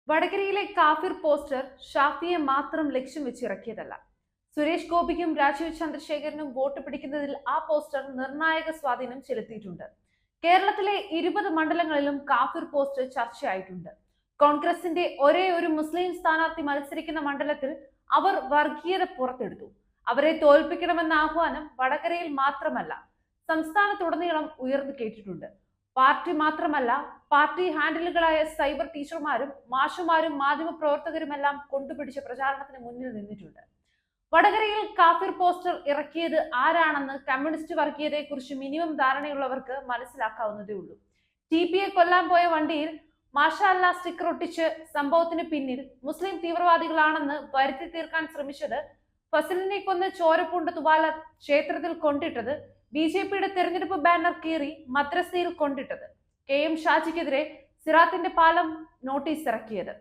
വടകരയിലെ കാഫിർ പോസ്റ്റർ ഷാഫിയെ മാത്രം ലക്ഷ്യം വെച്ച് ഇറക്കിയതല്ല. സുരേഷ് ഗോപിക്കും രാജീവ് ചന്ദ്രശേഖരനും വോട്ട് പിടിക്കുന്നതിൽ ആ പോസ്റ്റർ നിർണായക സ്വാധീനം ചെലുത്തിയിട്ടുണ്ട്. കേരളത്തിലെ 20 മണ്ഡലങ്ങളിലും കാഫിർ പോസ്റ്റർ ചർച്ചയായിട്ടുണ്ട്. കോൺഗ്രസിന്റെ ഒരേ ഒരു മുസ്ലിം സ്ഥാനാർത്ഥി മത്സരിക്കുന്ന മണ്ഡലത്തിൽ അവർ വർഗീയത പുറത്തെടുത്തു. അവരെ തോൽപ്പിക്കണമെന്ന ആഹ്വാനം വടകരയിൽ മാത്രമല്ല, സംസ്ഥാനത്തുടനീളം ഉയർന്നു കേട്ടിട്ടുണ്ട്. പാർട്ടി മാത്രമല്ല, പാർട്ടി ഹാൻഡിലുകളായ സൈബർ ടീച്ചർമാരും മാഷുമാരും മാധ്യമ പ്രവർത്തകരുമെല്ലാം കൊണ്ടുപിടിച്ച പ്രചാരണത്തിന് മുന്നിൽ നിന്നിട്ടുണ്ട്. വടകരയിൽ കാഫിർ പോസ്റ്റർ ഇറക്കിയത് ആരാണെന്ന് കമ്മ്യൂണിസ്റ്റ് വർഗീയതയെക്കുറിച്ച് മിനിമം ധാരണയുള്ളവർക്ക് മനസ്സിലാക്കാവുന്നതേ ഉള്ളൂ. TP കൊല്ലാൻ പോയ വണ്ടിയിൽ മാഷാ അല്ലാ സ്റ്റിക്കർ ഒട്ടിച്ച് സംഭവത്തിന് പിന്നിൽ മുസ്ലിം തീവ്രവാദികളാണെന്ന് വരുത്തി തീർക്കാൻ ശ്രമിച്ചത്, ഫസലിനെ കൊന്ന് ചോരപ്പൂണ്ട തുവാല ക്ഷേത്രത്തിൽ കൊണ്ടിട്ടത്, BJPയുടെ തെരഞ്ഞെടുപ്പ് ബാനർ കീറി മദ്രസയിൽ കൊണ്ടിട്ടത്, KM ഷാജിക്കെതിരെ സിറാത്തിന്റെ പാലം നോട്ടീസ് ഇറക്കിയത്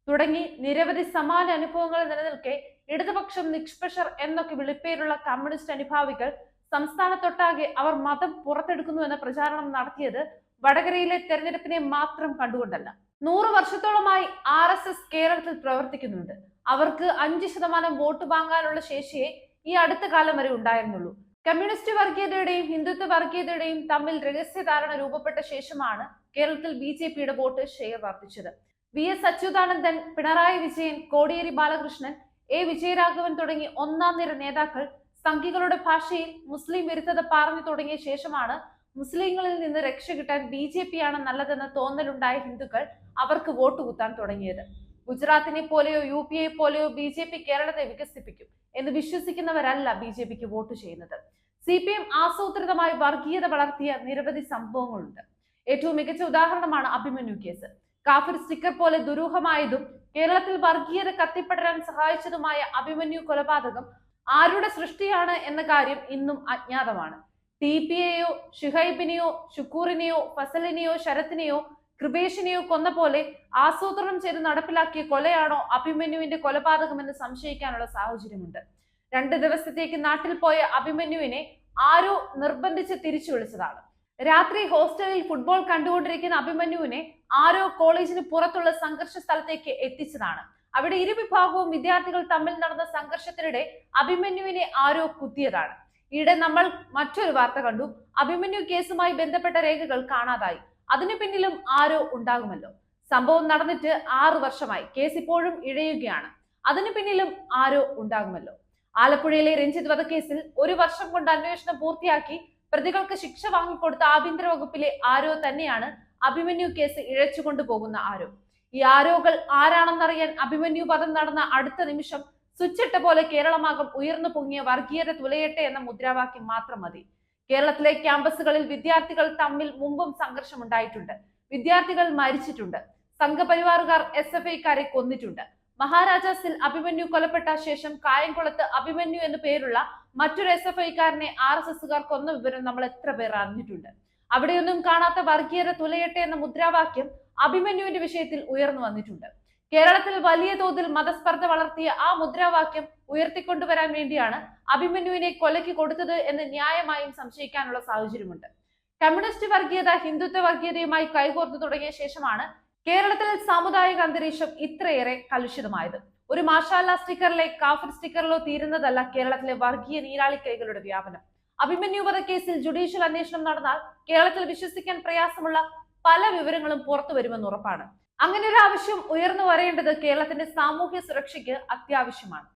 തുടങ്ങി നിരവധി സമാന അനുഭവങ്ങൾ നിലനിൽക്കെ ഇടതുപക്ഷം നിഷ്പക്ഷർ എന്നൊക്കെ വിളിപ്പേരുള്ള കമ്മ്യൂണിസ്റ്റ് അനുഭാവികൾ സംസ്ഥാനത്തൊട്ടാകെ അവർ മതം പുറത്തെടുക്കുന്നു എന്ന പ്രചാരണം നടത്തിയത് വടകരയിലെ തെരഞ്ഞെടുപ്പിനെ മാത്രം കണ്ടുകൊണ്ടല്ല. 100 വർഷത്തോളമായി RSS കേരളത്തിൽ പ്രവർത്തിക്കുന്നുണ്ട്. അവർക്ക് 5% വോട്ട് വാങ്ങാനുള്ള ശേഷിയെ ഈ അടുത്ത കാലം വരെ ഉണ്ടായിരുന്നുള്ളൂ. കമ്മ്യൂണിസ്റ്റ് വർഗീയതയുടെയും ഹിന്ദുത്വ വർഗീയതയുടെയും തമ്മിൽ രഹസ്യധാരണ രൂപപ്പെട്ട ശേഷമാണ് കേരളത്തിൽ BJPയുടെ വോട്ട് ഷെയർ വർദ്ധിച്ചത്. VS അച്യുതാനന്ദൻ, പിണറായി വിജയൻ, കോടിയേരി ബാലകൃഷ്ണൻ, A വിജയരാഘവൻ തുടങ്ങി ഒന്നാം നിര നേതാക്കൾ സംഘികളുടെ ഭാഷയിൽ മുസ്ലിം വിരുദ്ധത പറഞ്ഞു തുടങ്ങിയ ശേഷമാണ് മുസ്ലിങ്ങളിൽ നിന്ന് രക്ഷ കിട്ടാൻ BJPയാണ് നല്ലതെന്ന തോന്നലുണ്ടായ ഹിന്ദുക്കൾ അവർക്ക് വോട്ട് കുത്താൻ തുടങ്ങിയത്. ഗുജറാത്തിനെ പോലെയോ UPയെ പോലെയോ BJP കേരളത്തെ വികസിപ്പിക്കും എന്ന് വിശ്വസിക്കുന്നവരല്ല BJPക്ക് വോട്ട് ചെയ്യുന്നത്. CPM ആസൂത്രിതമായി വർഗീയത വളർത്തിയ നിരവധി സംഭവങ്ങളുണ്ട്. ഏറ്റവും മികച്ച ഉദാഹരണമാണ് അഭിമന്യു കേസ്. കാഫിർ സ്റ്റിക്കർ പോലെ ദുരൂഹമായതും കേരളത്തിൽ വർഗീയത കത്തിപ്പടരാൻ സഹായിച്ചതുമായ അഭിമന്യു കൊലപാതകം ആരുടെ സൃഷ്ടിയാണ് എന്ന കാര്യം ഇന്നും അജ്ഞാതമാണ്. TPയെയോ ഷുഹൈബിനെയോ ഷുക്കൂറിനെയോ ഫസലിനെയോ ശരത്തിനെയോ കൃപേഷിനെയോ കൊന്ന പോലെ ആസൂത്രണം ചെയ്ത് നടപ്പിലാക്കിയ കൊലയാണോ അഭിമന്യുവിന്റെ കൊലപാതകമെന്ന് സംശയിക്കാനുള്ള സാഹചര്യമുണ്ട്. 2 ദിവസത്തേക്ക് നാട്ടിൽ പോയ അഭിമന്യുവിനെ ആരോ നിർബന്ധിച്ച് തിരിച്ചു വിളിച്ചതാണ്. രാത്രി ഹോസ്റ്റലിൽ ഫുട്ബോൾ കണ്ടുകൊണ്ടിരിക്കുന്ന അഭിമന്യുവിനെ ആരോ കോളേജിന് പുറത്തുള്ള സംഘർഷ സ്ഥലത്തേക്ക് എത്തിച്ചതാണ്. അവിടെ ഇരുവിഭാഗവും വിദ്യാർത്ഥികൾ തമ്മിൽ നടന്ന സംഘർഷത്തിനിടെ അഭിമന്യുവിനെ ആരോ കുത്തിയതാണ്. ഈയിടെ നമ്മൾ മറ്റൊരു വാർത്ത കണ്ടു. അഭിമന്യു കേസുമായി ബന്ധപ്പെട്ട രേഖകൾ കാണാതായി. അതിനു പിന്നിലും ആരോ ഉണ്ടാകുമല്ലോ. സംഭവം നടന്നിട്ട് 6 വർഷമായി. കേസ് ഇപ്പോഴും ഇഴയുകയാണ്. അതിനു പിന്നിലും ആരോ ഉണ്ടാകുമല്ലോ. ആലപ്പുഴയിലെ രഞ്ജിത്ത് വധക്കേസിൽ 1 വർഷം കൊണ്ട് അന്വേഷണം പൂർത്തിയാക്കി പ്രതികൾക്ക് ശിക്ഷ വാങ്ങിക്കൊടുത്ത ആഭ്യന്തര വകുപ്പിലെ ആരോ തന്നെയാണ് അഭിമന്യു കേസ് ഇഴച്ചുകൊണ്ടു പോകുന്ന ആരോ. ഈ ആരോകൾ ആരാണെന്നറിയാൻ അഭിമന്യു വധം നടന്ന അടുത്ത നിമിഷം സ്വിച്ചിട്ട പോലെ കേരളമാകം ഉയർന്നു പൊങ്ങിയ വർഗീയത തുലയട്ടെ എന്ന മുദ്രാവാക്യം മാത്രം മതി. കേരളത്തിലെ ക്യാമ്പസുകളിൽ വിദ്യാർത്ഥികൾ തമ്മിൽ മുമ്പും സംഘർഷം ഉണ്ടായിട്ടുണ്ട്. വിദ്യാർത്ഥികൾ മരിച്ചിട്ടുണ്ട്. സംഘപരിവാറുകാർ SFIക്കാരെ കൊന്നിട്ടുണ്ട്. മഹാരാജാസിൽ അഭിമന്യു കൊലപ്പെട്ട ശേഷം കായംകുളത്ത് അഭിമന്യു എന്ന് പേരുള്ള മറ്റൊരു SFIക്കാരനെ RSSകാർ കൊന്ന വിവരം നമ്മൾ എത്ര പേർ അറിഞ്ഞിട്ടുണ്ട്. അവിടെയൊന്നും കാണാത്ത വർഗീയത തുലയട്ടെ എന്ന മുദ്രാവാക്യം അഭിമന്യുവിന്റെ വിഷയത്തിൽ ഉയർന്നു വന്നിട്ടുണ്ട്. കേരളത്തിൽ വലിയ തോതിൽ മതസ്പർദ്ധ വളർത്തിയ ആ മുദ്രാവാക്യം ഉയർത്തിക്കൊണ്ടുവരാൻ വേണ്ടിയാണ് അഭിമന്യുവിനെ കൊലയ്ക്ക് കൊടുത്തത് എന്ന് ന്യായമായും സംശയിക്കാനുള്ള സാഹചര്യമുണ്ട്. കമ്മ്യൂണിസ്റ്റ് വർഗീയത ഹിന്ദുത്വ വർഗീയതയുമായി കൈകോർത്തു തുടങ്ങിയ ശേഷമാണ് കേരളത്തിൽ സാമുദായിക അന്തരീക്ഷം ഇത്രയേറെ കലുഷിതമായത്. ഒരു മാഷാ അല്ലാ സ്റ്റിക്കറിലെ കാഫിർ സ്റ്റിക്കറിലോ തീരുന്നതല്ല കേരളത്തിലെ വർഗീയ നീരാളിക്കൈകളുടെ വ്യാപനം. അഭിമന്യു വധക്കേസിൽ ജുഡീഷ്യൽ അന്വേഷണം നടന്നാൽ കേരളത്തിൽ വിശ്വസിക്കാൻ പ്രയാസമുള്ള പല വിവരങ്ങളും പുറത്തു വരുമെന്ന് ഉറപ്പാണ്. അങ്ങനെ ഒരു ആവശ്യം ഉയർന്നു വരേണ്ടത് കേരളത്തിന്റെ സാമൂഹ്യ സുരക്ഷയ്ക്ക് അത്യാവശ്യമാണ്.